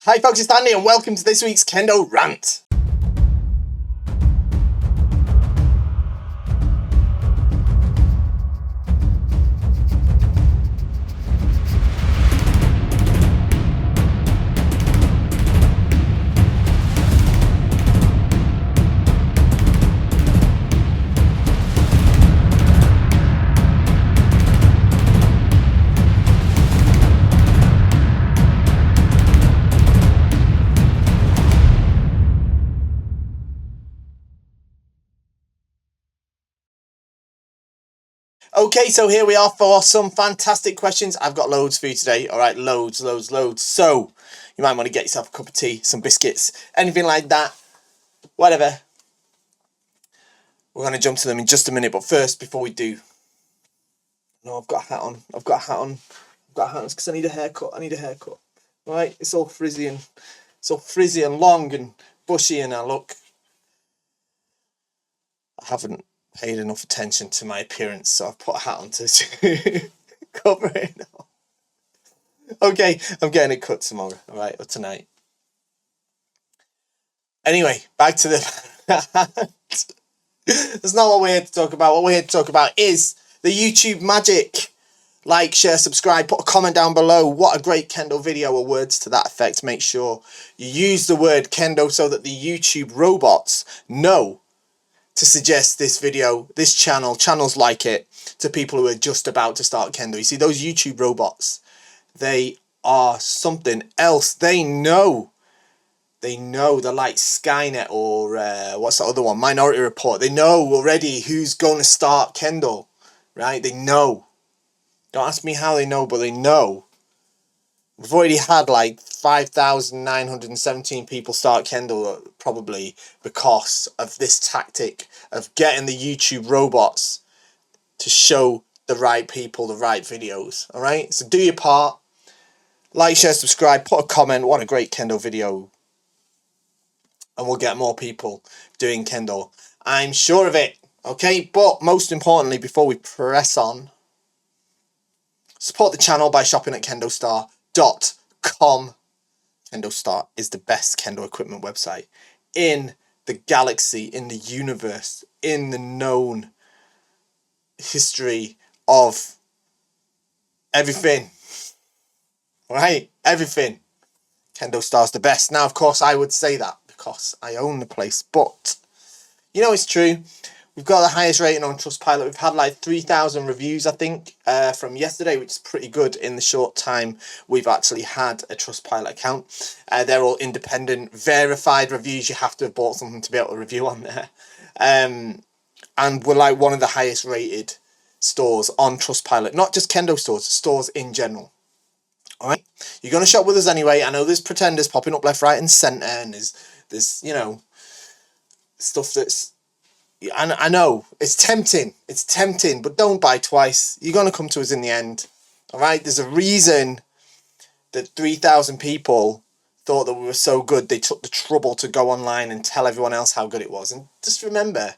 Hi folks, it's Andy and welcome to this week's Kendo Rant. Okay, so here we are for some fantastic questions. I've got loads for you today. All right, loads. So you might want to get yourself a cup of tea, some biscuits, anything like that, whatever. We're going to jump to them in just a minute, but first, before we do, no, I've got a hat on. I've got a hat on because I need a haircut. All right, it's all frizzy and long and bushy, and I haven't paid enough attention to my appearance, so I've put a hat on to cover it up. Okay, I'm getting it cut tomorrow, all right, or tonight. Anyway, back to the... That's not what we're here to talk about. What we're here to talk about is the YouTube magic. Like, share, subscribe, put a comment down below. What a great Kendo video, or words to that effect. Make sure you use the word Kendo so that the YouTube robots know to suggest this video, this channels like it, to people who are just about to start Kendo. You see, those YouTube robots, they are something else. They know. They're like Skynet or what's the other one? Minority Report. They know already who's going to start Kendo, right? They know. Don't ask me how they know, but they know. We've already had like 5,917 people start Kendo, probably because of this tactic of getting the YouTube robots to show the right people the right videos. All right, so do your part. Like, share, subscribe, put a comment. What a great Kendo video. And we'll get more people doing Kendo. I'm sure of it. Okay, but most importantly, before we press on, support the channel by shopping at KendoStar.com. KendoStar is the best Kendo equipment website in the galaxy, in the universe, in the known history of everything. Right? Everything. KendoStar's the best. Now, of course, I would say that because I own the place, but you know it's true. We've got the highest rating on Trustpilot. We've had like 3,000 reviews, I think, from yesterday, which is pretty good in the short time we've actually had a Trustpilot account. They're all independent, verified reviews. You have to have bought something to be able to review on there. And we're like one of the highest rated stores on Trustpilot. Not just Kendo stores in general. All right, you're going to shop with us anyway. I know there's pretenders popping up left, right and centre, and there's you know, stuff that's... I know, it's tempting, but don't buy twice. You're going to come to us in the end. All right, there's a reason that 3,000 people thought that we were so good, they took the trouble to go online and tell everyone else how good it was. And just remember,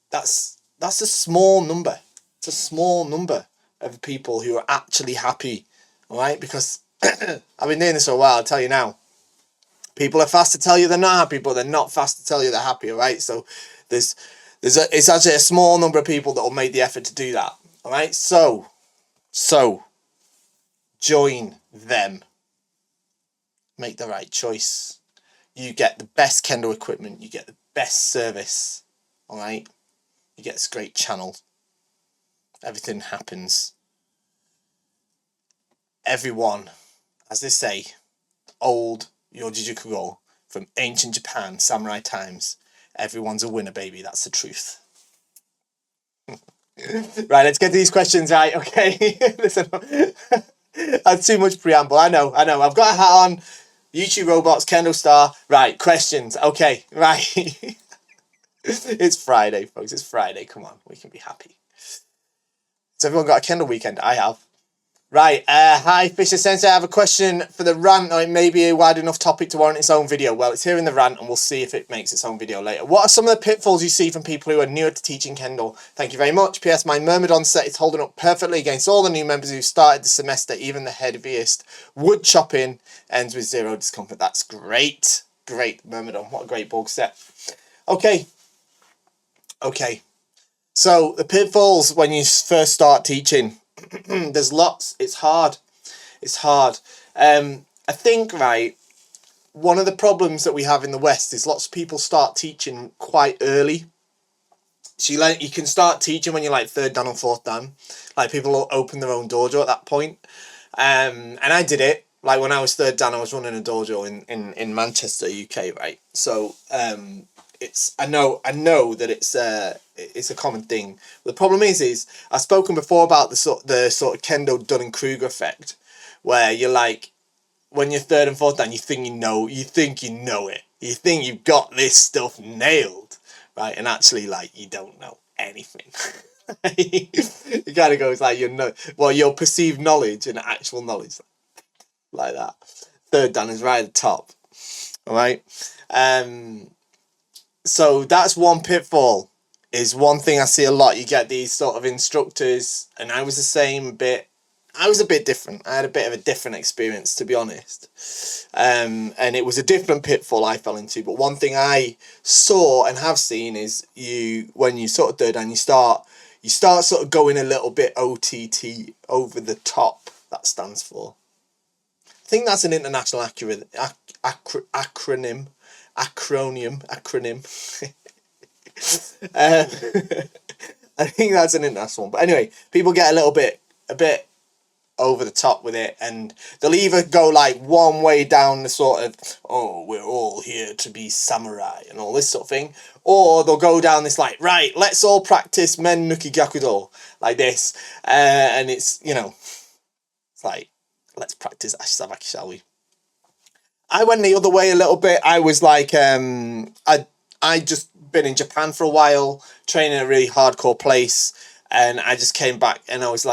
that's a small number. It's a small number of people who are actually happy. All right, because I've been doing this for a while. I'll tell you now. People are fast to tell you they're not happy, but they're not fast to tell you they're happy. All right, so it's actually a small number of people that will make the effort to do that. All right, so join them. Make the right choice. You get the best Kendo equipment. You get the best service. All right, you get this great channel. Everything happens. Everyone, as they say, old Yojijukugo from ancient Japan, samurai times. Everyone's a winner, baby. That's the truth. Right, let's get to these questions, right? Okay. Listen, that's too much preamble. I know. I've got a hat on. YouTube robots, KendoStar. Right, questions. Okay, right. It's Friday, folks. It's Friday. Come on, we can be happy. Has everyone got a Kendo weekend? I have. Right, hi Fisher Sensei, I have a question for the rant, or it may be a wide enough topic to warrant its own video. Well, it's here in the rant, and we'll see if it makes its own video later. What are some of the pitfalls you see from people who are newer to teaching Kendo? Thank you very much. P.S. My Myrmidon set is holding up perfectly against all the new members who started the semester, even the heaviest wood chopping ends with zero discomfort. That's great. Great, Myrmidon. What a great bulk set. Okay. So, the pitfalls when you first start teaching. There's lots. It's hard. I think, right, one of the problems that we have in the West is lots of people start teaching quite early. So you can start teaching when you're like third dan or fourth dan. Like, people will open their own dojo at that point. And I did it. Like, when I was third dan, I was running a dojo in Manchester, UK, right? So I know that it's a common thing. The problem is I've spoken before about the sort of Kendo Dunning-Kruger effect, where you're like, when you're third and fourth dan, you think you know it, you think you've got this stuff nailed, right? And actually, like, you don't know anything. It kind of goes like your perceived knowledge and actual knowledge, like that. Third dan is right at the top, all right. So that's one pitfall, is one thing I see a lot. You get these sort of instructors, and I was the same bit. I was a bit different. I had a bit of a different experience, to be honest. And it was a different pitfall I fell into. But one thing I saw and have seen is when you sort of do it and you start sort of going a little bit OTT, over the top. That stands for. I think that's an international acronym. I think that's an international one. But anyway, people get a bit over the top with it, and they'll either go like one way down the sort of, oh, we're all here to be samurai and all this sort of thing, or they'll go down this like, right, let's all practice men nuki gyakudo like this, and it's, it's like, let's practice ashisabaki, shall we? I went the other way a little bit. I was like, I just been in Japan for a while, training in a really hardcore place, and I just came back, and I was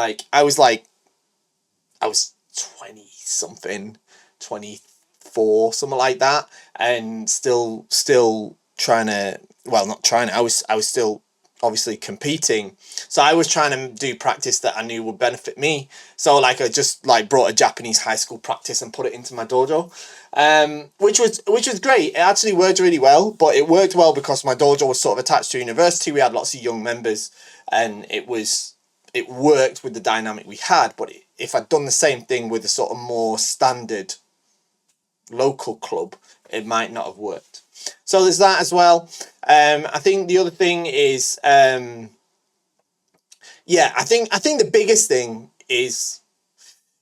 20 something, 24, something like that, and still trying to, well, not trying to, I was still obviously competing. So I was trying to do practice that I knew would benefit me. So like I just like brought a Japanese high school practice and put it into my dojo, which was great. It actually worked really well, but it worked well because my dojo was sort of attached to a university. We had lots of young members, and it worked with the dynamic we had. But if I'd done the same thing with a sort of more standard local club, it might not have worked. So there's that as well. I think the other thing is, I think the biggest thing is,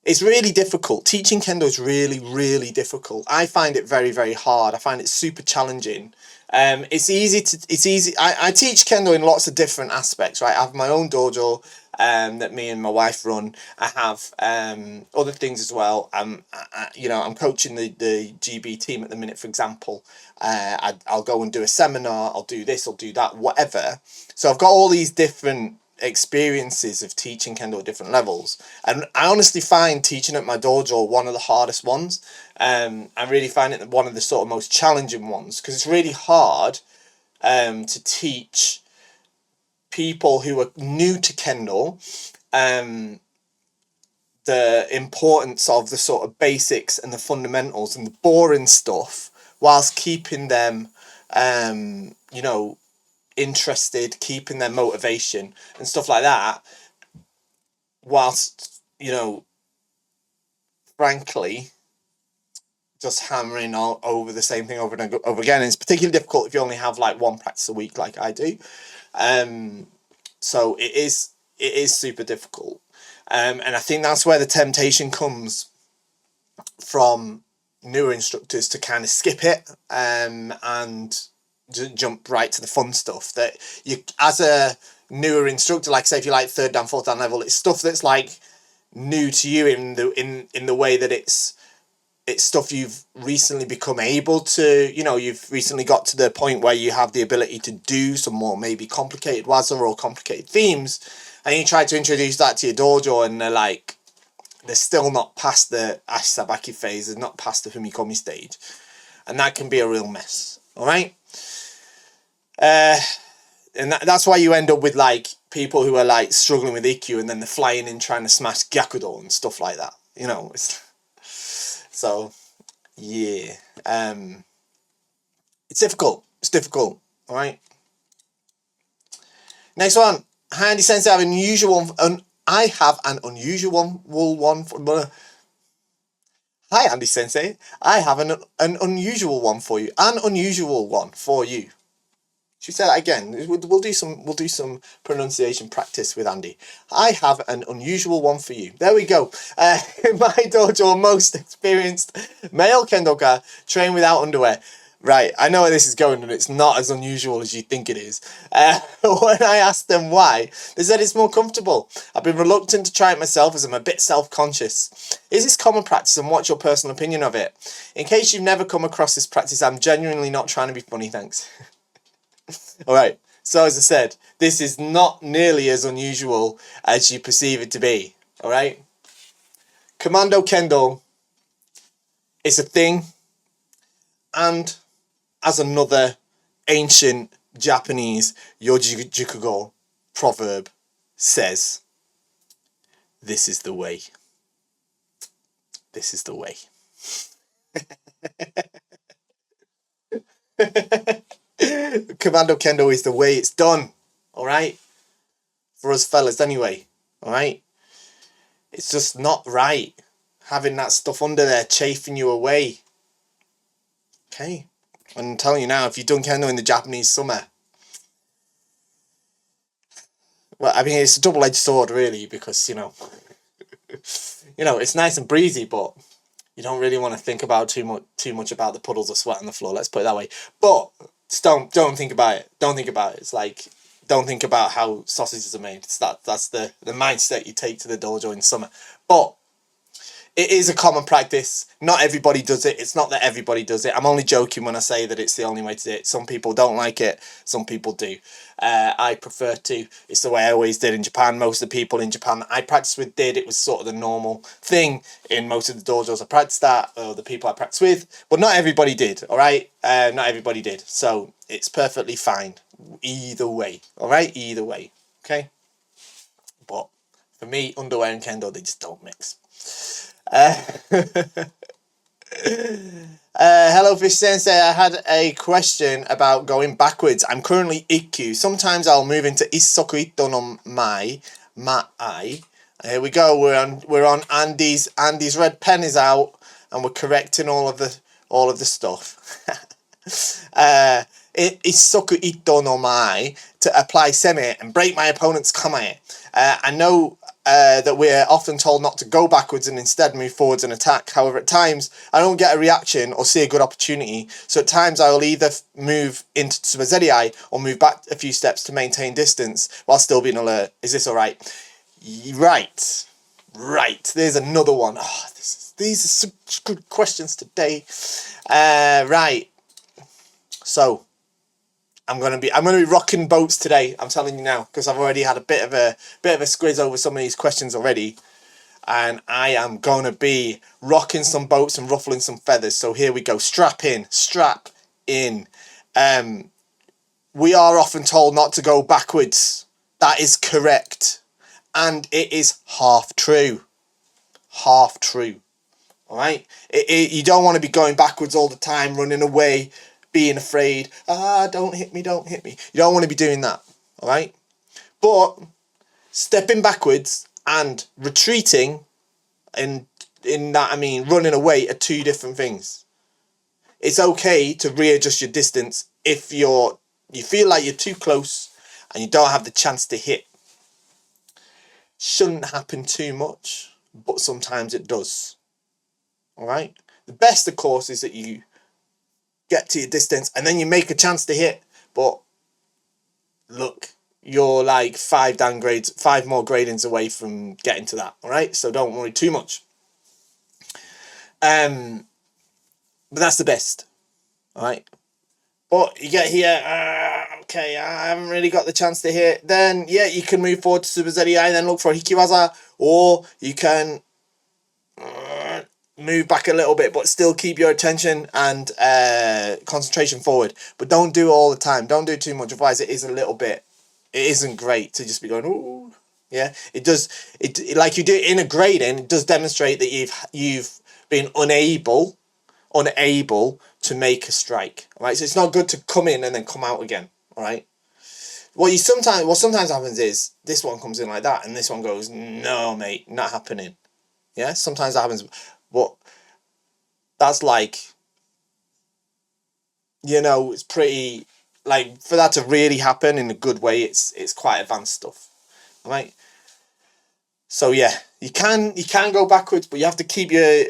it's really difficult. Teaching Kendo is really, really difficult. I find it very, very hard. I find it super challenging. It's easy. I teach Kendo in lots of different aspects, right? I have my own dojo that me and my wife run. I have other things as well. I'm coaching the GB team at the minute, for example. I'll go and do a seminar. I'll do this. I'll do that. Whatever. So I've got all these different experiences of teaching Kendo at different levels, and I honestly find teaching at my dojo one of the hardest ones. I really find it one of the sort of most challenging ones, because it's really hard to teach people who are new to Kendo the importance of the sort of basics and the fundamentals and the boring stuff, whilst keeping them interested, keeping their motivation and stuff like that, whilst frankly just hammering over the same thing over and over again. And it's particularly difficult if you only have like one practice a week like I do. So it is super difficult, and I think that's where the temptation comes from newer instructors to kind of skip it and jump right to the fun stuff. That you, as a newer instructor, like say if you're like third dan, fourth dan level, it's stuff that's like new to you in the way that it's stuff you've recently become able to, you've recently got to the point where you have the ability to do some more maybe complicated waza or complicated themes, and you try to introduce that to your dojo, and they're like, they're still not past the Asabaki phase, they're not past the Humikomi stage. And that can be a real mess, alright? And that's why you end up with, like, people who are, like, struggling with Ikkyu, and then they're flying in trying to smash Gyakudo and stuff like that. You know, so, yeah. It's difficult. It's difficult, alright? Next one. Hi, Andy Sensei, I have an unusual one for... Hi, Andy Sensei. I have an unusual one for you. An unusual one for you. Should we say that again? We'll do some pronunciation practice with Andy. I have an unusual one for you. There we go. In my dojo, most experienced male kendoka train without underwear. Right, I know where this is going, and it's not as unusual as you think it is. When I asked them why, they said it's more comfortable. I've been reluctant to try it myself as I'm a bit self-conscious. Is this common practice, and what's your personal opinion of it? In case you've never come across this practice, I'm genuinely not trying to be funny, thanks. Alright, so as I said, this is not nearly as unusual as you perceive it to be. Alright? Commando Kendo is a thing, and as another ancient Japanese Yojijukugo proverb says, this is the way. This is the way. Commando Kendo is the way it's done. Alright? For us fellas anyway. Alright? It's just not right. Having that stuff under there chafing you away. Okay? I'm telling you now, if you've done Kendo in the Japanese summer, well, I mean, it's a double-edged sword, really, because, you know, it's nice and breezy, but you don't really want to think about too much about the puddles of sweat on the floor. Let's put it that way. But just don't think about it. Don't think about it. It's like, don't think about how sausages are made. That's the mindset you take to the dojo in summer. But it is a common practice. Not everybody does it. It's not that everybody does it. I'm only joking when I say that it's the only way to do it. Some people don't like it. Some people do. I prefer to. It's the way I always did in Japan. Most of the people in Japan that I practiced with did. It was sort of the normal thing in most of the dojos I practiced at, or the people I practiced with. But not everybody did, all right? Not everybody did. So it's perfectly fine. Either way, all right? Either way, okay? But for me, underwear and Kendo, they just don't mix. Hello Fish Sensei, I had a question about going backwards. I'm currently Ikkyu. Sometimes I'll move into Isoku Ito no Mai. Here we go. We're on Andy's red pen is out, and we're correcting all of the stuff. Isoku Ito no Mai, to apply semi and break my opponent's kamae. I know that we're often told not to go backwards and instead move forwards and attack. However, at times I don't get a reaction or see a good opportunity, so at times I will either move into Tsubazeriai or move back a few steps to maintain distance while still being alert. Is this alright? Right. There's another one. Oh, these are such good questions today. Right. So I'm gonna be rocking boats today. I'm telling you now, because I've already had a bit of a squiz over some of these questions already, and I am gonna be rocking some boats and ruffling some feathers. So here we go. Strap in. We are often told not to go backwards. That is correct, and it is half true. All right. You don't want to be going backwards all the time, running away, being afraid, don't hit me. You don't want to be doing that, all right? But stepping backwards and retreating, in that I mean running away, are two different things. It's okay to readjust your distance if you feel like you're too close and you don't have the chance to hit. Shouldn't happen too much, but sometimes it does, all right? The best, of course, is that you get to your distance and then you make a chance to hit, but look, you're like 5 more gradings away from getting to that, all right? So don't worry too much. But that's the best, all right? But you get here, okay, I haven't really got the chance to hit. Then yeah, you can move forward to Tsubazeriai and then look for a Hikiwaza, or you can move back a little bit, but still keep your attention and concentration forward. But don't do it all the time. Don't do too much, otherwise it isn't great to just be going, ooh. Yeah, it does. It like you do it in a grading. It does demonstrate that you've been unable to make a strike. All right, so it's not good to come in and then come out again. All right. What sometimes happens is this one comes in like that, and this one goes, no, mate, not happening. Yeah, sometimes that happens, but that's like, it's pretty, like, for that to really happen in a good way, it's quite advanced stuff. All right. So yeah, you can go backwards, but you have to keep your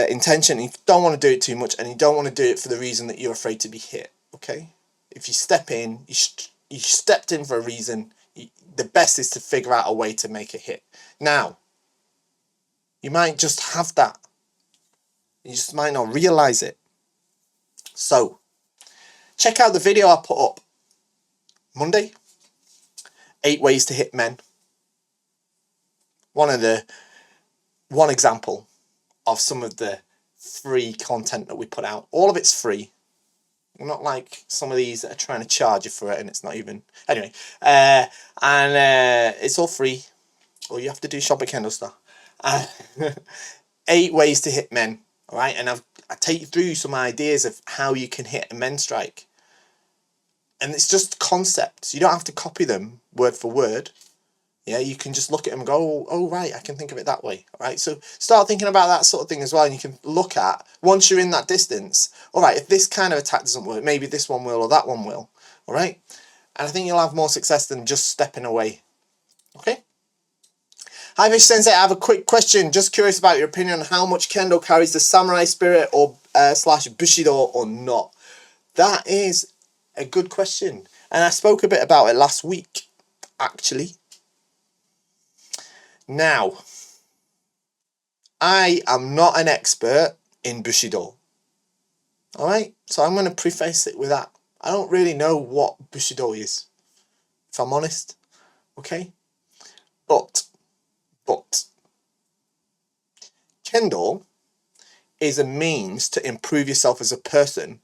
intention. You don't want to do it too much, and you don't want to do it for the reason that you're afraid to be hit. Okay, if you step in, you stepped in for a reason. The best is to figure out a way to make a hit. Now, you might just have that. You just might not realize it. So, check out the video I put up Monday. 8 ways to hit men. One example of some of the free content that we put out. All of it's free. We're not like some of these that are trying to charge you for it, and it's not even. Anyway, it's all free. All you have to do is shop at KendoStar. 8 ways to hit men. All right, and I take you through some ideas of how you can hit a men strike. And it's just concepts. You don't have to copy them word for word. Yeah, you can just look at them and go, oh, right, I can think of it that way. All right, so start thinking about that sort of thing as well. And you can look at, once you're in that distance, all right, if this kind of attack doesn't work, maybe this one will or that one will. All right, and I think you'll have more success than just stepping away. Okay. Hi, Fish Sensei. I have a quick question. Just curious about your opinion on how much Kendo carries the samurai spirit or slash Bushido or not. That is a good question. And I spoke a bit about it last week, actually. Now, I am not an expert in Bushido. Alright? So I'm going to preface it with that. I don't really know what Bushido is, if I'm honest. Okay? But Kendo is a means to improve yourself as a person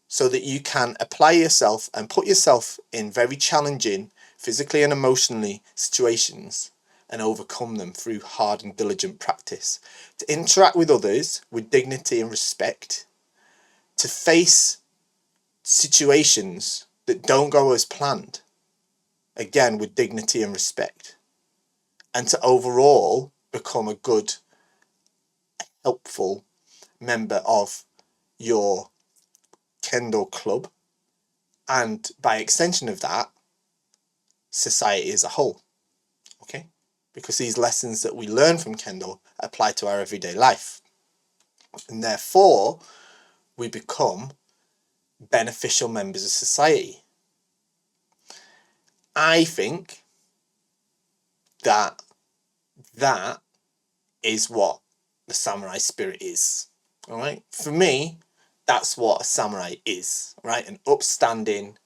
so that you can apply yourself and put yourself in very challenging, physically and emotionally, situations and overcome them through hard and diligent practice. To interact with others with dignity and respect. To face situations that don't go as planned, again with dignity and respect. And to overall become a good, helpful member of your Kendo club. And by extension of that, society as a whole. Okay? Because these lessons that we learn from Kendo apply to our everyday life. And therefore, we become beneficial members of society. I think that is what the samurai spirit is. All right? For me, that's what a samurai is. Right? An upstanding,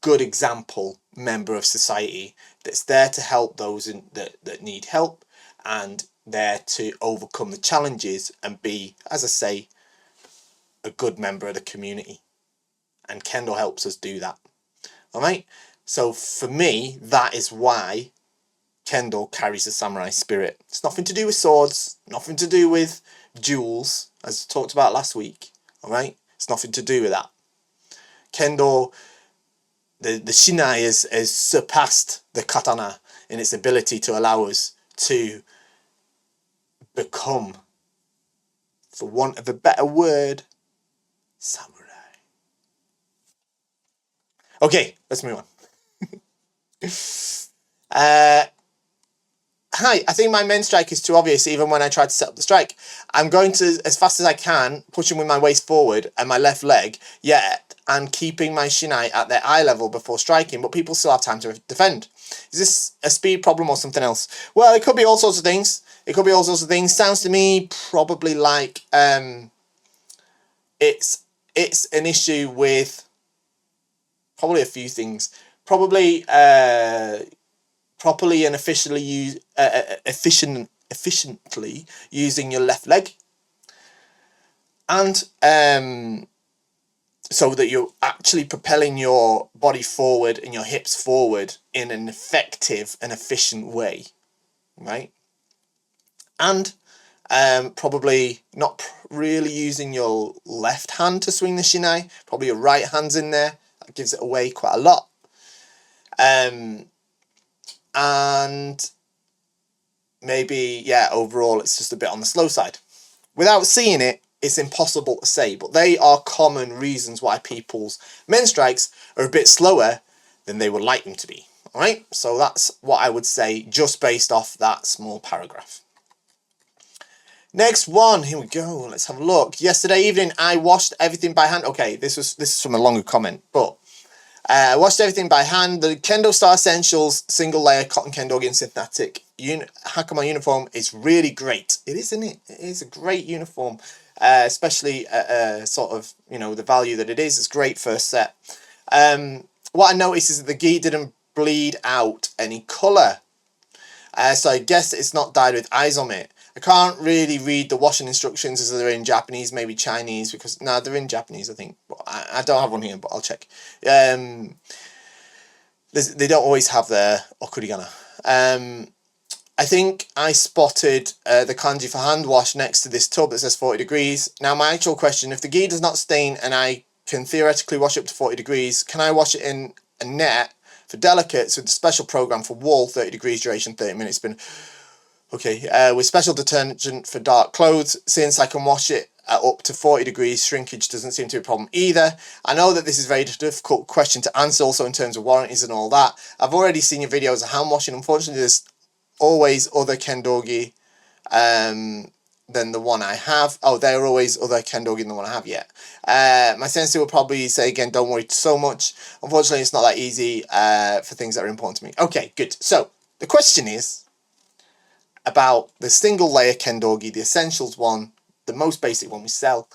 good example member of society that's there to help those that need help and there to overcome the challenges and be, as I say, a good member of the community. And Kendo helps us do that. All right? So for me, that is why Kendo carries the samurai spirit. It's nothing to do with swords, nothing to do with duels, as I talked about last week. All right? It's nothing to do with that. Kendo, the shinai has surpassed the katana in its ability to allow us to become, for want of a better word, samurai. Okay, let's move on. Hi, I think my main strike is too obvious even when I try to set up the strike. I'm going to, as fast as I can, pushing with my waist forward and my left leg, yet, and keeping my shinai at their eye level before striking, but people still have time to defend. Is this a speed problem or something else? Well, it could be all sorts of things. Sounds to me probably like it's an issue with probably a few things. Probably properly and efficiently efficiently using your left leg, and so that you're actually propelling your body forward and your hips forward in an effective and efficient way, right? And probably not really using your left hand to swing the shinai, probably your right hand's in there. That gives it away quite a lot. And maybe, yeah, overall it's just a bit on the slow side. Without seeing it, it's impossible to say, but they are common reasons why people's men strikes are a bit slower than they would like them to be. All right, so that's what I would say just based off that small paragraph. Next one, here we go. Let's have a look. Yesterday evening, I washed everything by hand. Okay, this is from a longer comment, but I washed everything by hand. The KendoStar Essentials single layer cotton Kendogi and synthetic Hakama uniform is really great. It is, isn't it? It is a great uniform, especially sort of, you know, the value that it is. It's great first set. What I noticed is that the gi didn't bleed out any colour. So I guess it's not dyed with eyes on it. I can't really read the washing instructions as they're in Japanese, maybe Chinese, because no, they're in Japanese, I think. But I don't have one here, but I'll check. They don't always have their okurigana. I think I spotted the kanji for hand wash next to this tub that says 40 degrees. Now, my actual question, if the gi does not stain and I can theoretically wash it up to 40 degrees, can I wash it in a net for delicates with the special program for wool, 30 degrees duration, 30 minutes spin? Okay, with special detergent for dark clothes, since I can wash it at up to 40 degrees, shrinkage doesn't seem to be a problem either. I know that this is a very difficult question to answer also in terms of warranties and all that. I've already seen your videos of hand washing. Unfortunately, there's always other Kendogi than the one I have. Oh, there are always other Kendogi than the one I have yet. My sensei will probably say again, don't worry so much. Unfortunately, it's not that easy for things that are important to me. Okay, good. So the question is about the single layer Kendogi, the essentials one, the most basic one we sell.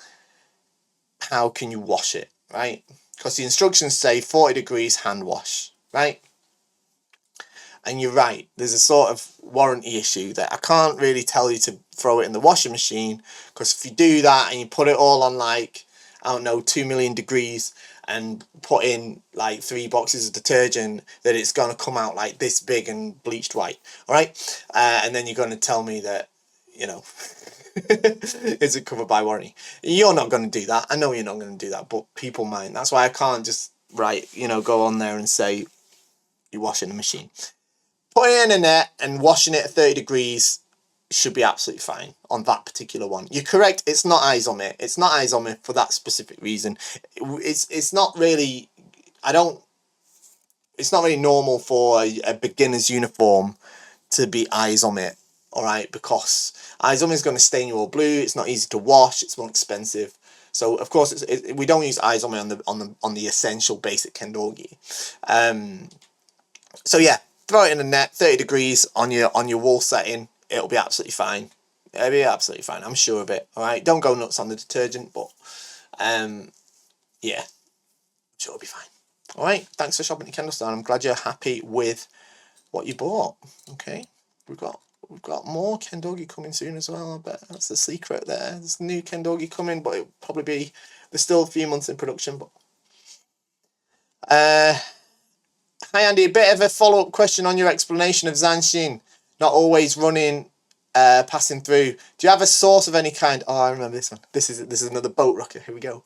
How can you wash it, right? Because the instructions say 40 degrees hand wash, right? And you're right, there's a sort of warranty issue that I can't really tell you to throw it in the washing machine, because if you do that and you put it all on like, I don't know, 2 million degrees and put in like 3 boxes of detergent, that it's going to come out like this big and bleached white, all right? And then you're going to tell me that, you know, is it covered by warranty? You're not going to do that. I know you're not going to do that, but people might. That's why I can't just, go on there and say you wash in the machine. Putting it in a net and washing it at 30 degrees should be absolutely fine on that particular one. You're correct, it's not eyes on it. It's not eyes on it for that specific reason. It's not really, it's not really normal for a beginner's uniform to be eyes on it, alright, because eyes on it is going to stain you all blue, it's not easy to wash, it's more expensive. So of course we don't use eyes on it on the essential basic Kendogi. So yeah, throw it in a net, 30 degrees on your wool setting. It'll be absolutely fine. It'll be absolutely fine. I'm sure of it. All right. Don't go nuts on the detergent, but yeah, I'm sure it'll be fine. All right. Thanks for shopping at KendoStar. I'm glad you're happy with what you bought. Okay. We've got more Kendogi coming soon as well. I bet that's the secret there. There's new Kendogi coming, but it'll probably be, there's still a few months in production. But hi Andy, a bit of a follow-up question on your explanation of Zanshin not always running, passing through. Do you have a source of any kind? Oh, I remember this one. This is another boat rocket. Here we go.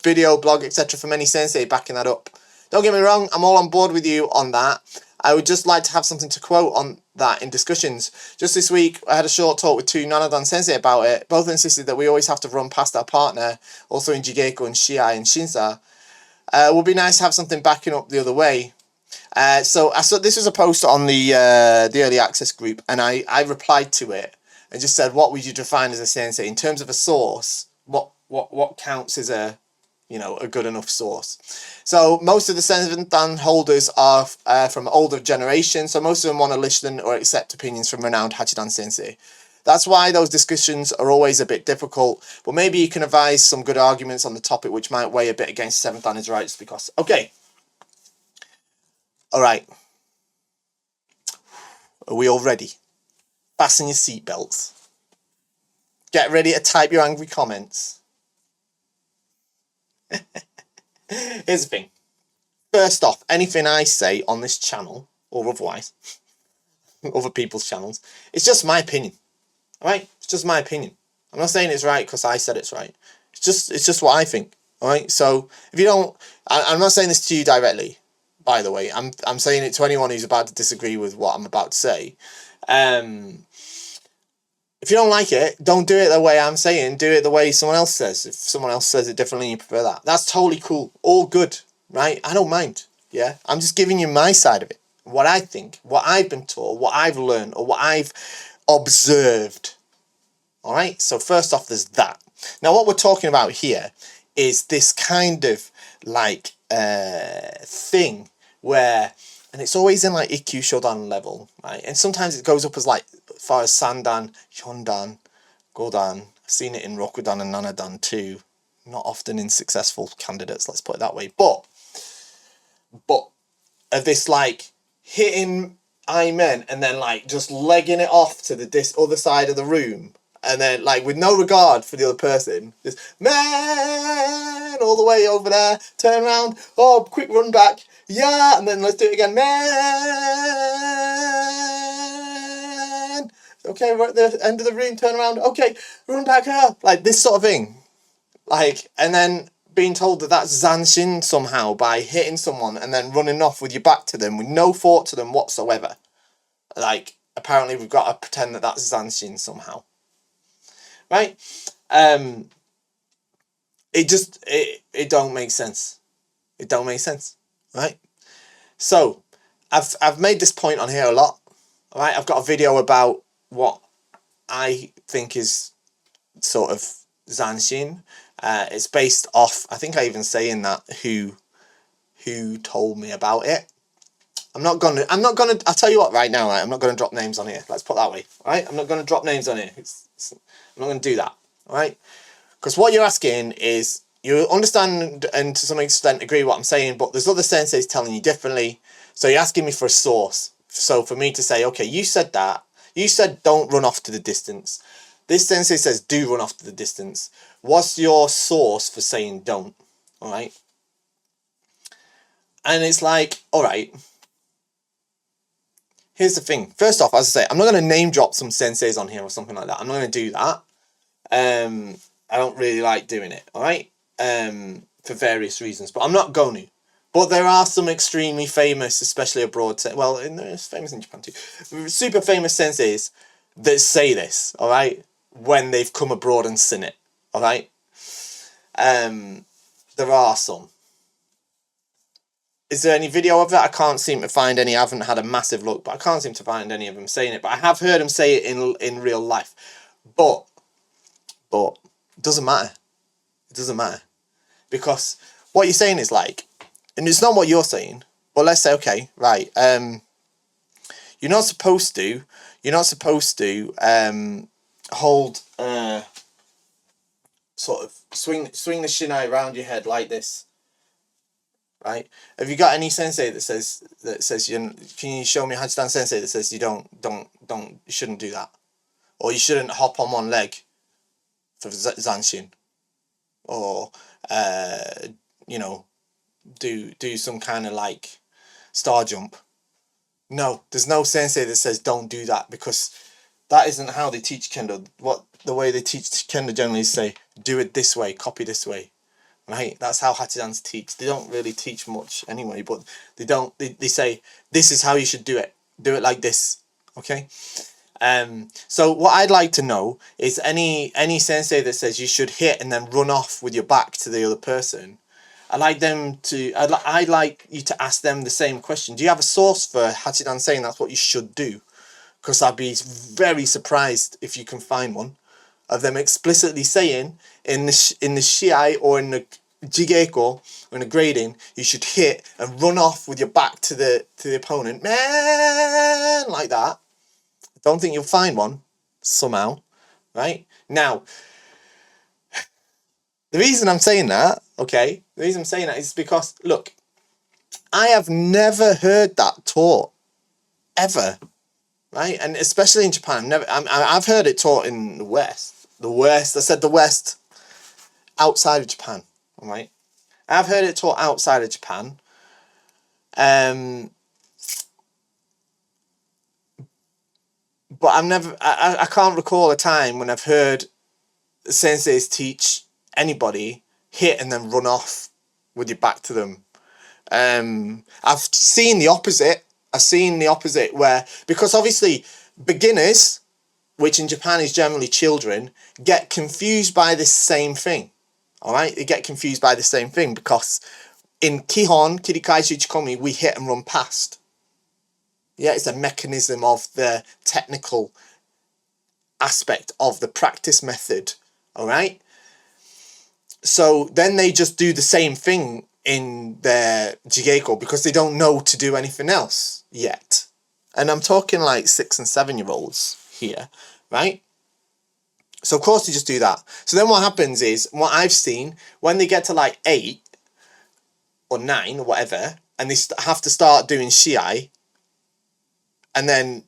Video, blog, etc. from any sensei backing that up. Don't get me wrong, I'm all on board with you on that. I would just like to have something to quote on that in discussions. Just this week, I had a short talk with 2 Nanadan sensei about it. Both insisted that we always have to run past our partner, also in Jigeko and Shiai and Shinsa. It would be nice to have something backing up the other way. So I saw this was a post on the early access group, and I replied to it and just said, what would you define as a sensei in terms of a source? What counts as a good enough source? So most of the Sensen Dan holders are from older generations, so most of them want to listen or accept opinions from renowned Hachidan sensei. That's why those discussions are always a bit difficult, but maybe you can advise some good arguments on the topic which might weigh a bit against 7th Dan his rights, because okay. Alright. Are we all ready? Fasten your seatbelts. Get ready to type your angry comments. Here's the thing. First off, anything I say on this channel, or otherwise, other people's channels, it's just my opinion. Alright? It's just my opinion. I'm not saying it's right because I said it's right. It's just what I think. Alright? So if you don't, I'm not saying this to you directly, by the way. I'm saying it to anyone who's about to disagree with what I'm about to say. If you don't like it, don't do it the way I'm saying. Do it the way someone else says. If someone else says it differently and you prefer that, that's totally cool. All good, right? I don't mind. Yeah, I'm just giving you my side of it. What I think, what I've been taught, what I've learned, or what I've observed. All right. So first off, there's that. Now, what we're talking about here is this kind of like thing where, and it's always in like Ikkyu Shodan level, right? And sometimes it goes up as like far as Sandan, Hyondan, Godan. I've seen it in Rokudan and Nanadan too. Not often in successful candidates, let's put it that way. But of this like hitting Amen and then like just legging it off to the other side of the room, and then like with no regard for the other person, just man all the way over there, turn around, oh quick run back, yeah, and then let's do it again, man. Okay, we're at the end of the room, turn around, okay, run back up, like this sort of thing, like, and then being told that that's zanshin somehow by hitting someone and then running off with your back to them with no thought to them whatsoever. Like, apparently we've got to pretend that that's zanshin somehow. Right? It don't make sense. It don't make sense. Right? So, I've made this point on here a lot. Right? I've got a video about what I think is sort of zanshin. It's based off, I think I even say in that who told me about it. I'm not gonna, I'll tell you what right now, right? I'm not gonna drop names on here. Let's put it that way, right? I'm not gonna drop names on here. I'm not gonna do that, right? Because what you're asking is, you understand and to some extent agree with what I'm saying, but there's other senseis telling you differently. So you're asking me for a source. So for me to say, okay, you said that. You said don't run off to the distance. This sensei says do run off to the distance. What's your source for saying don't? All right. And it's like, all right. Here's the thing. First off, as I say, I'm not going to name drop some senseis on here or something like that. I'm not going to do that. I don't really like doing it. All right. For various reasons, but I'm not going to. But there are some extremely famous, especially abroad. Well, it's famous in Japan too. Super famous senseis that say this. All right. When they've come abroad and seen it. All right. There are some. Is there any video of it? I can't seem to find any. I haven't had a massive look, but I can't seem to find any of them saying it. But I have heard them say it in real life. But it doesn't matter. It doesn't matter. Because what you're saying is like, and it's not what you're saying, but let's say, okay, right, you're not supposed to hold, sort of, swing the shinai around your head like this. Right? Have you got any sensei that says can you show me a Hachidan sensei that says you don't you shouldn't do that, or you shouldn't hop on one leg for zanshin, or do some kind of like star jump? No, there's no sensei that says don't do that, because that isn't how they teach kendo. The way they teach kendo generally is say do it this way, copy this way. Right, that's how Hachidans teach. They don't really teach much anyway, but they say this is how you should do it. Do it like this, okay? So what I'd like to know is any sensei that says you should hit and then run off with your back to the other person. I'd like you to ask them the same question. Do you have a source for Hachidan saying that's what you should do? Because I'd be very surprised if you can find one of them explicitly saying in the shiai or in the jigeko or in the grading, you should hit and run off with your back to the opponent, man, like that. I don't think you'll find one somehow, right? Now, the reason I'm saying that, okay, the reason I'm saying that is because, look, I have never heard that taught, ever. right? And especially in Japan, I've heard it taught in the West. I said the West, outside of Japan, all right? I've heard it taught outside of Japan. But I can't recall a time when I've heard senseis teach anybody hit and then run off with your back to them. I've seen the opposite. Where, because obviously beginners, which in Japan is generally children, get confused by this same thing. All right, they get confused by the same thing because in Kihon, Kirikaishu Ichikomi, we hit and run past. Yeah, it's a mechanism of the technical aspect of the practice method. All right. So then they just do the same thing in their Jigeko because they don't know to do anything else yet. And I'm talking like 6 and 7-year-olds here, right? So of course they just do that. So then what happens is, what I've seen, when they get to like 8 or 9 or whatever, and they have to start doing Shiai, and then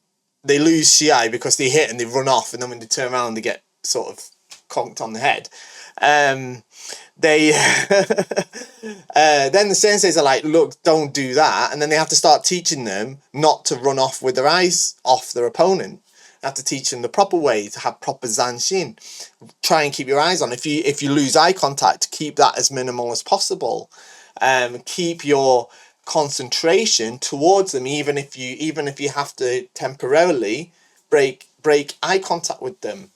they lose Shiai because they hit and they run off, and then when they turn around they get sort of conked on the head. They then the senseis are like, look, don't do that, and then they have to start teaching them not to run off with their eyes off their opponent. They have to teach them the proper way to have proper zanshin. Try and keep your eyes on. If you lose eye contact, keep that as minimal as possible. Keep your concentration towards them, even if you have to temporarily break eye contact with them.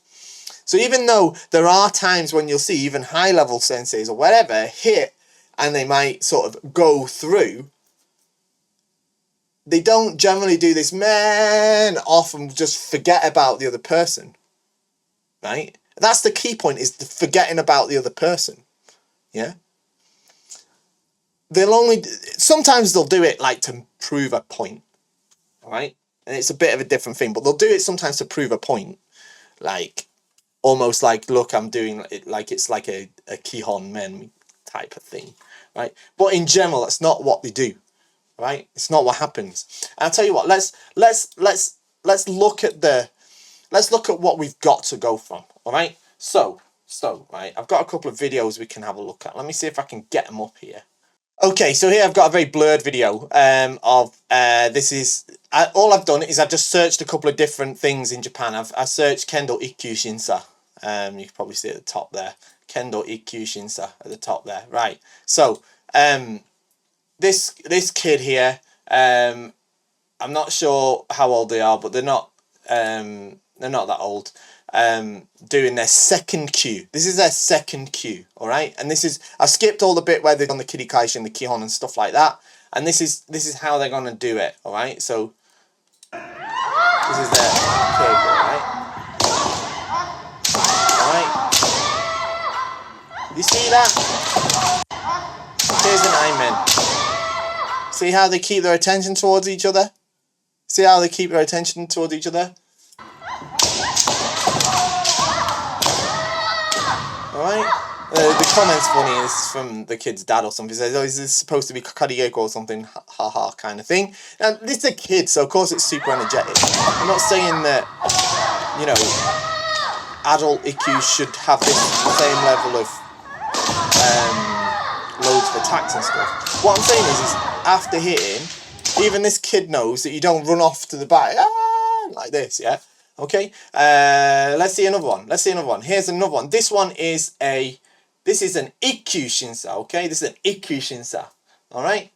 So even though there are times when you'll see even high-level senseis or whatever hit and they might sort of go through, they don't generally do this man off and just forget about the other person, right? That's the key point, is the forgetting about the other person, yeah? Sometimes they'll do it like to prove a point, all right? And it's a bit of a different thing, but they'll do it sometimes to prove a point, like almost like, look, I'm doing it, like it's like a Kihon men type of thing, right? But in general, that's not what they do, right? It's not what happens. And I'll tell you what, let's look at what we've got to go from, all right? So right, I've got a couple of videos we can have a look at. Let me see if I can get them up here. Okay, so here I've got a very blurred video of this is all I've done is I've just searched a couple of different things in Japan. I've searched Kendo Ikkyu Shinsa. You can probably see at the top there, Kendo Ikkyu Shinsa at the top there. Right. So this kid here, I'm not sure how old they are, but they're not that old. Doing their second cue. This is their second cue, all right? And I skipped all the bit where they've done the Kirikaishi and the Kihon and stuff like that. And this is how they're gonna do it, all right? So this is their cable, all right? All right. You see that? Here's an Aimen. See how they keep their attention towards each other? See how they keep their attention towards each other? Alright? The comment's funny, it's from the kid's dad or something. He says, oh, is this supposed to be Kakarigeko or something? Ha ha kind of thing. Now, this is a kid, so of course it's super energetic. I'm not saying that, you know, adult Ikkyu should have this same level of loads of attacks and stuff. What I'm saying is after hitting, even this kid knows that you don't run off to the back like this, yeah? Okay, let's see another one. Here's another one. This is an Ikkyu Shinsa, okay? This is an Ikkyu Shinsa, alright?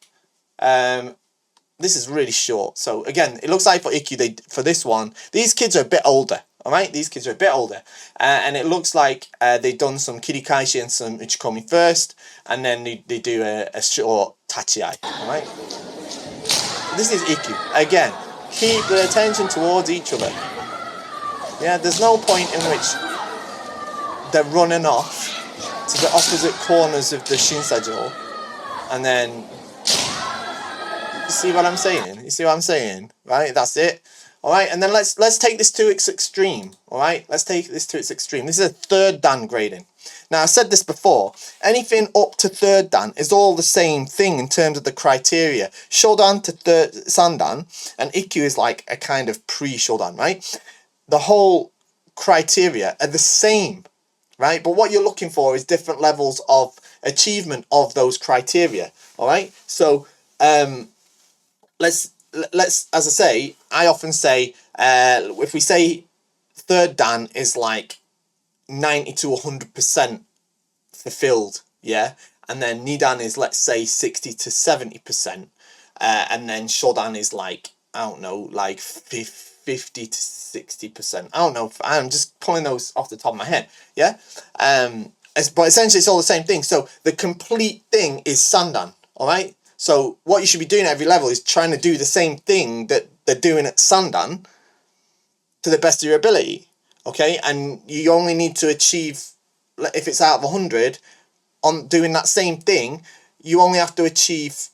This is really short. So again, it looks like for Ikkyu, for this one, these kids are a bit older, alright? These kids are a bit older. And it looks like they've done some Kirikaishi and some Uchikomi first, and then they do a short Tachiai, alright? This is Ikkyu. Again, keep the attention towards each other. Yeah, there's no point in which they're running off to the opposite corners of the Shinsajo, and then you see what I'm saying? You see what I'm saying? Right, that's it. All right, and then let's take this to its extreme. All right, let's take this to its extreme. This is a third dan grading. Now, I said this before, anything up to third dan is all the same thing in terms of the criteria. Shodan to third sandan, and Ikkyu is like a kind of pre-Shodan, right? The whole criteria are the same, right? But what you're looking for is different levels of achievement of those criteria, all right? So, let's, as I say, I often say, if we say third dan is like 90 to 100% fulfilled, yeah, and then nidan is, let's say, 60 to 70%, and then shodan is like, I don't know, like 50 to 60%. I don't know, I'm just pulling those off the top of my head, yeah. But essentially it's all the same thing. So the complete thing is sandan, all right? So what you should be doing at every level is trying to do the same thing that they're doing at sandan to the best of your ability, okay? And you only need to achieve, if it's out of 100, on doing that same thing, you only have to achieve,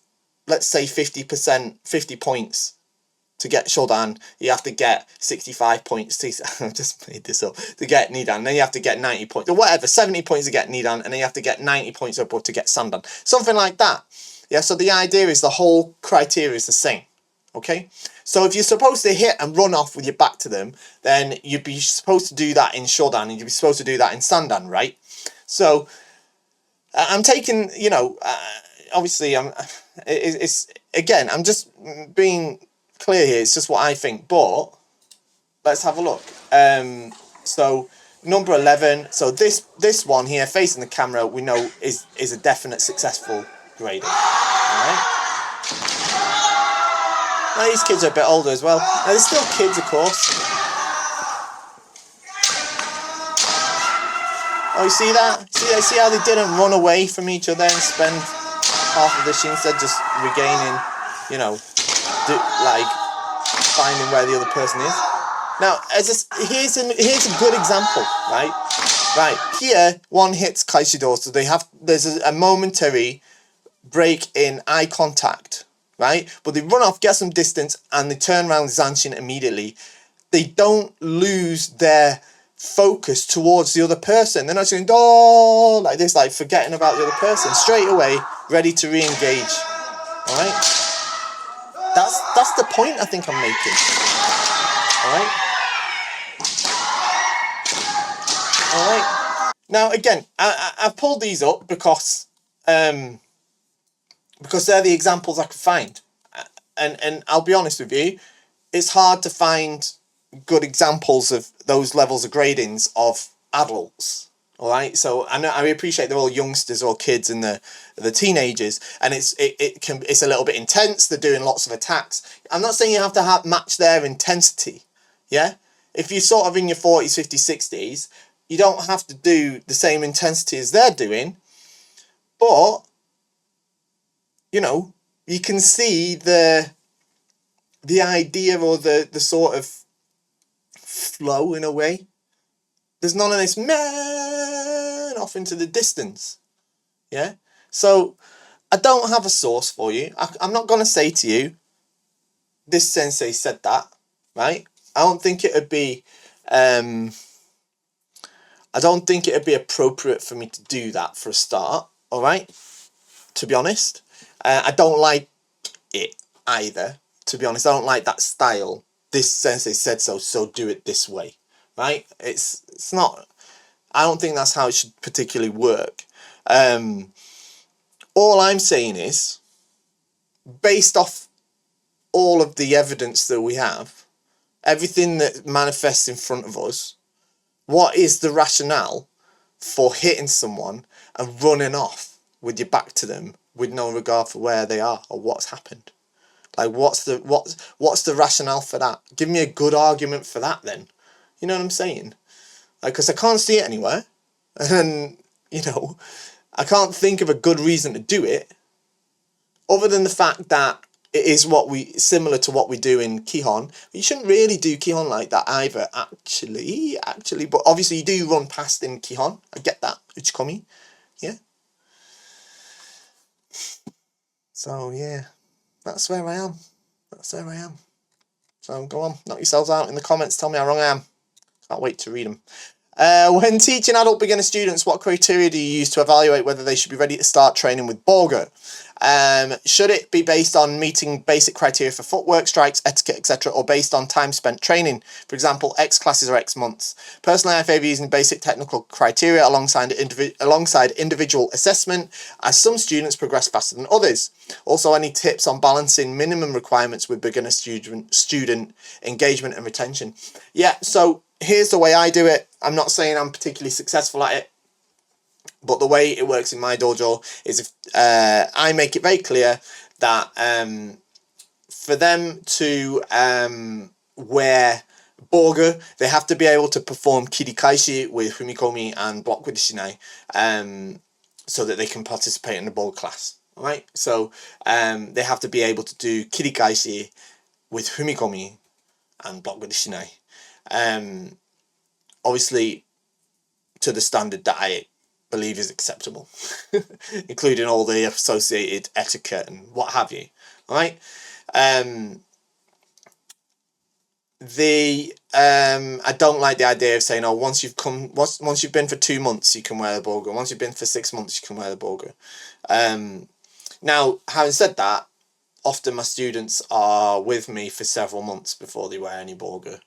let's say, 50%, 50 points to get Shodan. You have to get 65 points to, I just made this up, to get Nidan. Then you have to get 90 points, or whatever, 70 points to get Nidan, and then you have to get 90 points above to get Sandan. Something like that. Yeah, so the idea is the whole criteria is the same. Okay? So if you're supposed to hit and run off with your back to them, then you'd be supposed to do that in Shodan, and you'd be supposed to do that in Sandan, right? So I'm taking, you know, obviously it's again, I'm just being clear here, it's just what I think, but let's have a look. So number 11, so this one here facing the camera, we know is a definite successful grading. Alright, now these kids are a bit older as well. Now they're still kids, of course. Oh, you see that? See how they didn't run away from each other and spend half of the scene instead just regaining, you know, like finding where the other person is. Now, here's a good example, right? Right here, one hits Kaishido, so there's a momentary break in eye contact, right? But they run off, get some distance, and they turn around Zanshin immediately. They don't lose their focus towards the other person. They're not saying, oh, like this, like forgetting about the other person. Straight away, ready to re-engage. Alright? That's the point I think I'm making. Alright? Now again, I've pulled these up because they're the examples I could find. And I'll be honest with you, it's hard to find good examples of those levels of gradings of adults. All right, so I appreciate they're all youngsters or kids and the teenagers, and it's a little bit intense. They're doing lots of attacks. I'm not saying you have to match their intensity. Yeah, if you're sort of in your 40s, 50s, 60s, you don't have to do the same intensity as they're doing, but you know, you can see the idea or the sort of flow in a way. There's none of this man off into the distance. Yeah? So I don't have a source for you. I'm not going to say to you, this sensei said that, right? I don't think it would be appropriate for me to do that for a start, all right? To be honest. I don't like it either, to be honest. I don't like that style. This sensei said so, so do it this way, right? It's not, I don't think that's how it should particularly work. All I'm saying is, based off all of the evidence that we have, everything that manifests in front of us, what is the rationale for hitting someone and running off with your back to them with no regard for where they are or what's happened? Like, what's the rationale for that? Give me a good argument for that then. You know what I'm saying? Like, because I can't see it anywhere. And, you know, I can't think of a good reason to do it. Other than the fact that it is similar to what we do in Kihon. You shouldn't really do Kihon like that either, actually. But obviously you do run past in Kihon. I get that. Uchikomi. Yeah. So, yeah. That's where I am. So go on, knock yourselves out in the comments. Tell me how wrong I am. Can't wait to read them. When teaching adult beginner students, what criteria do you use to evaluate whether they should be ready to start training with Borgo? Should it be based on meeting basic criteria for footwork, strikes, etiquette, etc., or based on time spent training? For example, X classes or X months. Personally, I favour using basic technical criteria alongside individual assessment, as some students progress faster than others. Also, any tips on balancing minimum requirements with beginner student engagement and retention? Yeah, so here's the way I do it. I'm not saying I'm particularly successful at it, but the way it works in my dojo is if I make it very clear that for them to wear Borgo, they have to be able to perform kirikaishi with Fumikomi and block with Shinai, so that they can participate in the Borgo class. All right, so they have to be able to do kirikaishi with Fumikomi and block with Shinai. Obviously, to the standard that I believe is acceptable, including all the associated etiquette and what have you. All right. I don't like the idea of saying, oh, once you've been for 2 months, you can wear the Borgo. Once you've been for 6 months, you can wear the Borgo. Now, having said that, often my students are with me for several months before they wear any Borgo,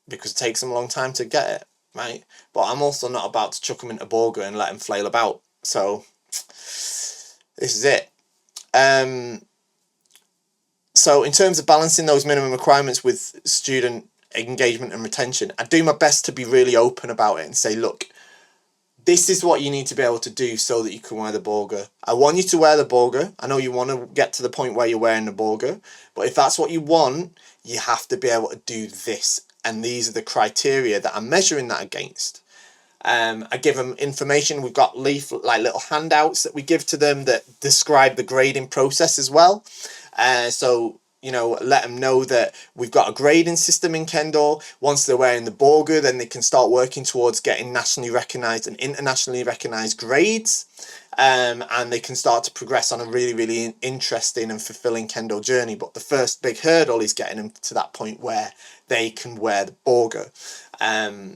because it takes them a long time to get it, right? But I'm also not about to chuck them into Borgo and let them flail about. So this is it. So in terms of balancing those minimum requirements with student engagement and retention, I do my best to be really open about it and say, look, this is what you need to be able to do so that you can wear the Borgo. I want you to wear the Borgo. I know you want to get to the point where you're wearing the Borgo, but if that's what you want, you have to be able to do this. And these are the criteria that I'm measuring that against. I give them information. We've got little handouts that we give to them that describe the grading process as well. So, you know, let them know that we've got a grading system in Kendo. Once they're wearing the Borgo, then they can start working towards getting nationally recognised and internationally recognised grades. And they can start to progress on a really, really interesting and fulfilling Kendo journey. But the first big hurdle is getting them to that point where they can wear the Borgo.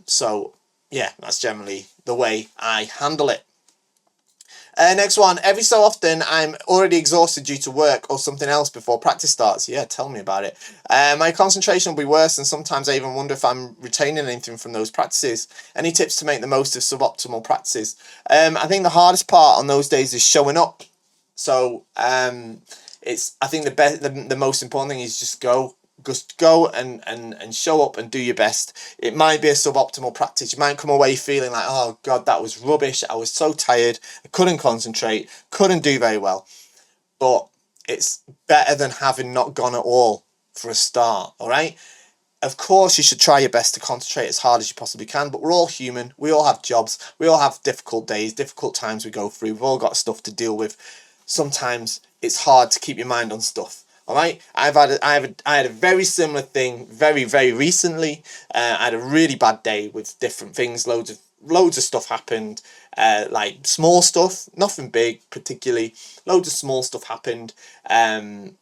So, yeah, that's generally the way I handle it. Next one. Every so often, I'm already exhausted due to work or something else before practice starts. Yeah, tell me about it. My concentration will be worse, and sometimes I even wonder if I'm retaining anything from those practices. Any tips to make the most of suboptimal practices? I think the hardest part on those days is showing up. So I think the most important thing is just go and show up and do your best. It might be a suboptimal practice. You might come away feeling like, oh God, that was rubbish. I was so tired. I couldn't concentrate, couldn't do very well. But it's better than having not gone at all for a start, all right? Of course, you should try your best to concentrate as hard as you possibly can, but we're all human. We all have jobs. We all have difficult days, difficult times we go through. We've all got stuff to deal with. Sometimes it's hard to keep your mind on stuff. All right, I had a very similar thing very, very recently. I had a really bad day with different things. Loads of stuff happened, like small stuff, nothing big particularly. Loads of small stuff happened, and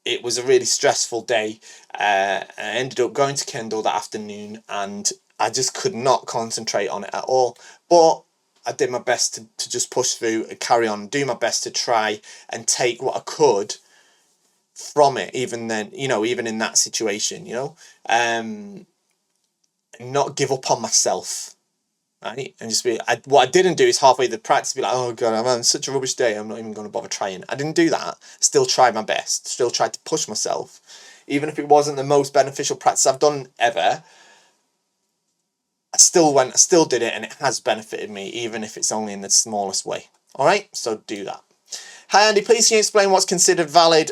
it was a really stressful day. I ended up going to Kendo that afternoon, and I just could not concentrate on it at all. But I did my best to just push through and carry on, do my best to try and take what I could from it, even then, you know, even in that situation, you know, not give up on myself, right? And just what I didn't do is halfway the practice be like, oh God, I'm having such a rubbish day, I'm not even going to bother trying. I didn't do that. Still tried my best, still tried to push myself, even if it wasn't the most beneficial practice I've done ever. I still did it, and it has benefited me, even if it's only in the smallest way. All right, so do that. Hi Andy, please can you explain what's considered valid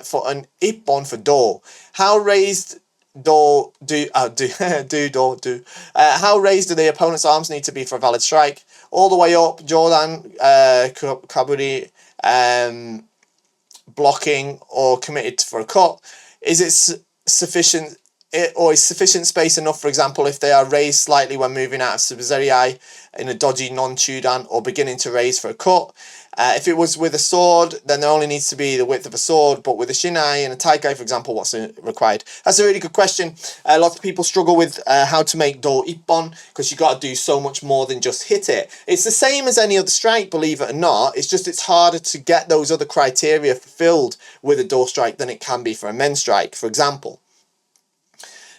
for an ippon for do? How raised how raised do the opponent's arms need to be for a valid strike? All the way up, Jordan, kaburi, blocking or committed for a cut. Is it sufficient or is sufficient space enough, for example, if they are raised slightly when moving out of subsidiary in a dodgy non-chudan or beginning to raise for a cut. If it was with a sword, then there only needs to be the width of a sword, but with a shinai and a taikai, for example, what's required? That's a really good question. Lots of people struggle with how to make do ippon, because you got to do so much more than just hit it. It's the same as any other strike, believe it or not. It's just it's harder to get those other criteria fulfilled with a do strike than it can be for a men strike, for example.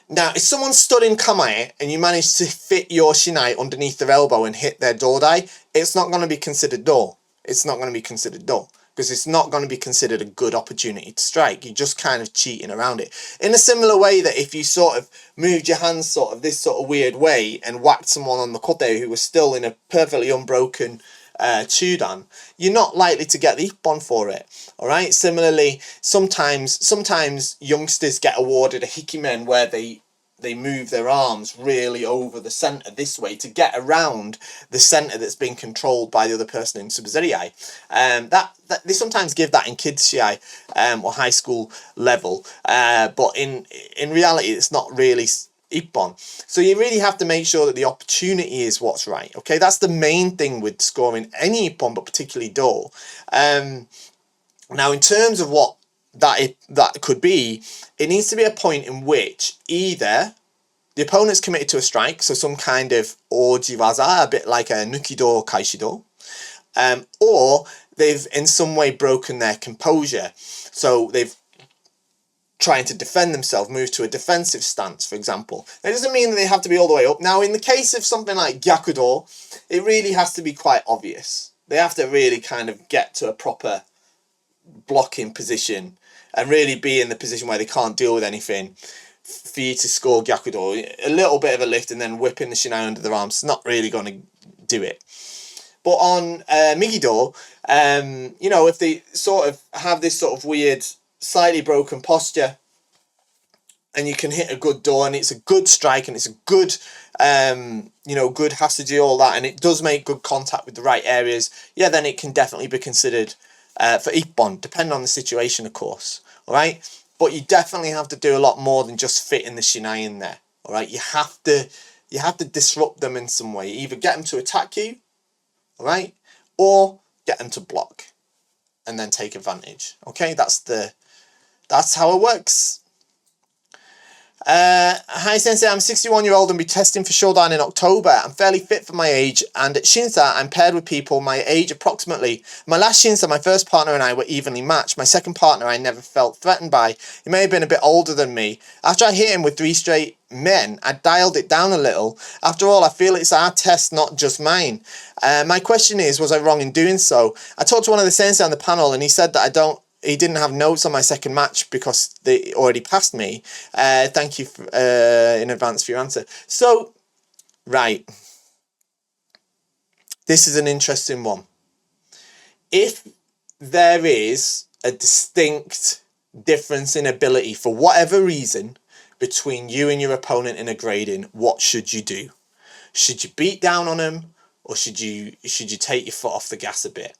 Now, if someone stood in kamae and you managed to fit your shinai underneath their elbow and hit their dodai, it's not going to be considered do. It's not going to be considered do, because it's not going to be considered a good opportunity to strike. You're just kind of cheating around it. In a similar way that if you sort of moved your hands sort of this sort of weird way and whacked someone on the kote who was still in a perfectly unbroken chudan, you're not likely to get the ippon for it. All right. Similarly, sometimes youngsters get awarded a hikimen where they move their arms really over the center this way to get around the center that's been controlled by the other person in subsidiary. That they sometimes give that in kids shiai or high school level, but in reality it's not really ippon. So you really have to make sure that the opportunity is what's right. Okay, that's the main thing with scoring any ippon, but particularly do. Now, in terms of what that could be, it needs to be a point in which either the opponent's committed to a strike, so some kind of ojiwaza, a bit like a nukido kaishido, or they've in some way broken their composure, so they've trying to defend themselves, move to a defensive stance, for example. That doesn't mean that they have to be all the way up. Now, in the case of something like gyakudo, it really has to be quite obvious. They have to really kind of get to a proper blocking position and really be in the position where they can't deal with anything for you to score gyakudo. A little bit of a lift and then whipping the shinai under their arms is not really going to do it. But on migido, you know, if they sort of have this sort of weird, slightly broken posture, and you can hit a good do, and it's a good strike, and it's a good, you know, good hasuji, all that, and it does make good contact with the right areas, yeah, then it can definitely be considered for ippon, depending on the situation, of course. All right, but you definitely have to do a lot more than just fitting the shinai in there. All right, you have to disrupt them in some way. Either get them to attack you, all right, or get them to block, and then take advantage. Okay, that's how it works. Hi Sensei, I'm 61-year-old and be testing for Shodan in October. I'm fairly fit for my age, and at Shinsa I'm paired with people my age approximately. My last Shinsa, my first partner and I were evenly matched. My second partner I never felt threatened by. He may have been a bit older than me. After I hit him with 3 straight men, I dialed it down a little. After all, I feel it's our test, not just mine. My question is, was I wrong in doing so? I talked to one of the sensei on the panel and he said that he didn't have notes on my second match because they already passed me. Thank you in advance for your answer. So, right. This is an interesting one. If there is a distinct difference in ability for whatever reason between you and your opponent in a grading, what should you do? Should you beat down on him, or should you take your foot off the gas a bit?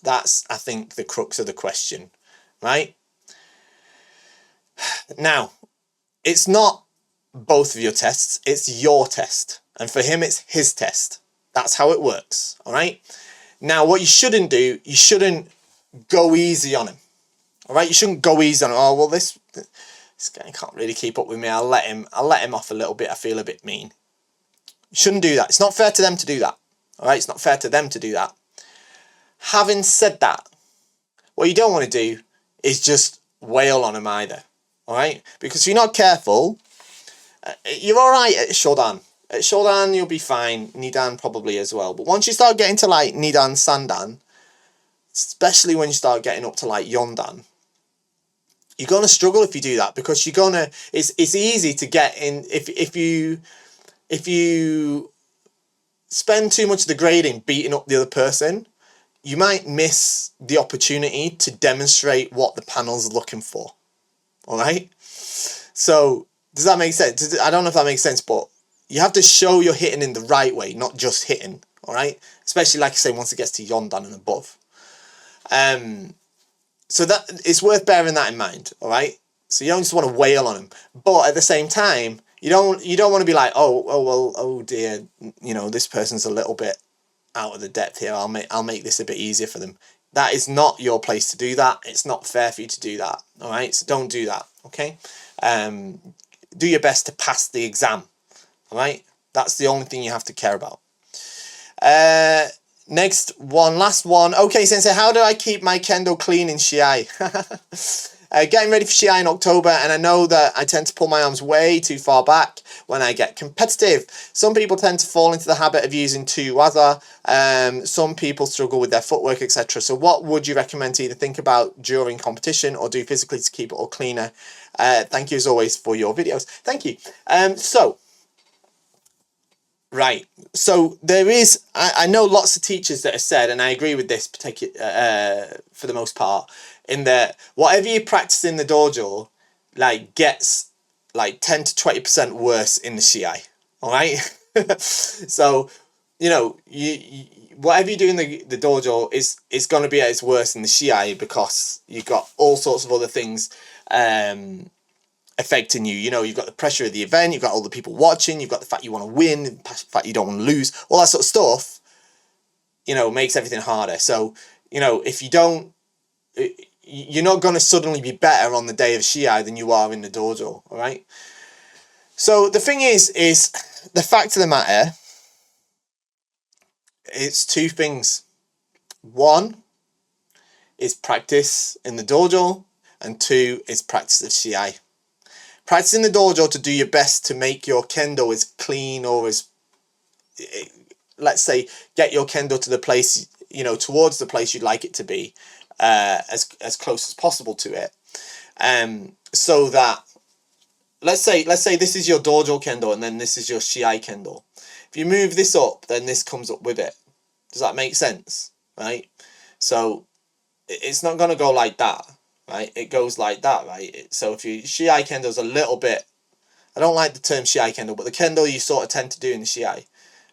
That's, I think, the crux of the question, right? Now, it's not both of your tests, it's your test. And for him, it's his test. That's how it works, all right? Now, what you shouldn't do, you shouldn't go easy on him, all right? You shouldn't go easy on him. Oh, well, this guy can't really keep up with me. I'll let him off a little bit. I feel a bit mean. You shouldn't do that. It's not fair to them to do that, all right? It's not fair to them to do that. Having said that, what you don't want to do is just wail on him either, all right? Because if you're not careful, you're all right at Shodan. At Shodan, you'll be fine. Nidan probably as well. But once you start getting to like Nidan, Sandan, especially when you start getting up to like Yondan, you're going to struggle if you do that, because you're going to, it's easy to get in, if you spend too much of the grading beating up the other person, you might miss the opportunity to demonstrate what the panel's looking for. All right? So, does that make sense? I don't know if that makes sense, but you have to show you're hitting in the right way, not just hitting. All right? Especially, like I say, once it gets to Yondan and above. So that it's worth bearing that in mind. All right? So you don't just want to wail on them, but at the same time, you don't want to be like, oh dear, you know, this person's a little bit out of the depth here. I'll make this a bit easier for them. That is not your place to do that. It's not fair for you to do that. All right, so don't do that. Okay, do your best to pass the exam. All right, that's the only thing you have to care about. Next one, last one. Okay, Sensei, how do I keep my Kendo clean in Shiai? Getting ready for Shiai in October, and I know that I tend to pull my arms way too far back when I get competitive. Some people tend to fall into the habit of using two waza. Some people struggle with their footwork, etc. So what would you recommend to either think about during competition or do physically to keep it all cleaner? Thank you as always for your videos. Thank you. Right, so there is, I know lots of teachers that have said, and I agree with this for the most part, in that whatever you practice in the dojo, like, gets like 10 to 20% worse in the Shiai, all right? So, you know, whatever you do in the dojo is going to be at its worst in the Shiai because you've got all sorts of other things affecting you. You know, you've got the pressure of the event, you've got all the people watching, you've got the fact you want to win, the fact you don't want to lose, all that sort of stuff, you know, makes everything harder. So, you know, if you don't, you're not going to suddenly be better on the day of Shiai than you are in the dojo, all right? So the thing is the fact of the matter, it's two things. One is practice in the dojo, and two is practice of Shiai. Practice in the dojo to do your best to make your kendo as clean, or as, let's say, get your kendo to the place, you know, towards the place you'd like it to be, as close as possible to it. So that, let's say this is your dojo kendo and then this is your Shiai kendo. If you move this up, then this comes up with it. Does that make sense? Right? So it's not going to go like that. Right, it goes like that, right? So if you Shiai Kendo's a little bit, I don't like the term Shiai Kendo, but the Kendo you sort of tend to do in the Shiai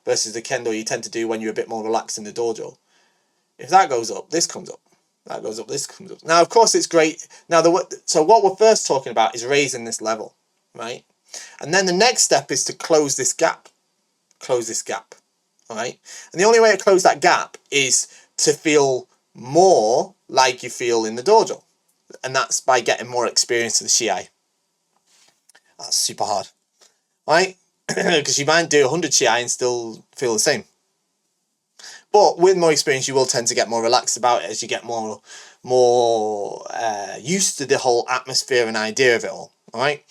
versus the Kendo you tend to do when you're a bit more relaxed in the dojo. If that goes up, this comes up. That goes up, this comes up. Now, of course, it's great. Now, so what we're first talking about is raising this level, right? And then the next step is to close this gap. Close this gap, all right? And the only way to close that gap is to feel more like you feel in the dojo. And that's by getting more experience in the Shiai. That's super hard, right? Because you might do 100 Shiai and still feel the same. But with more experience, you will tend to get more relaxed about it as you get more used to the whole atmosphere and idea of it all right?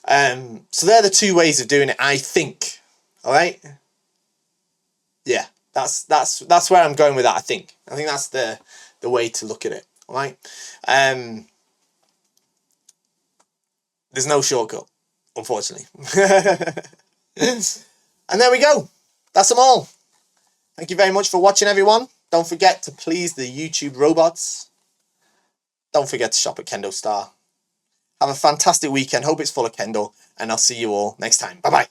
So they're the two ways of doing it, I think. All right? Yeah, that's where I'm going with that, I think. I think that's the way to look at it. All right? There's no shortcut, unfortunately. And there we go. That's them all. Thank you very much for watching, everyone. Don't forget to please the YouTube robots. Don't forget to shop at KendoStar. Have a fantastic weekend. Hope it's full of Kendo. And I'll see you all next time. Bye-bye.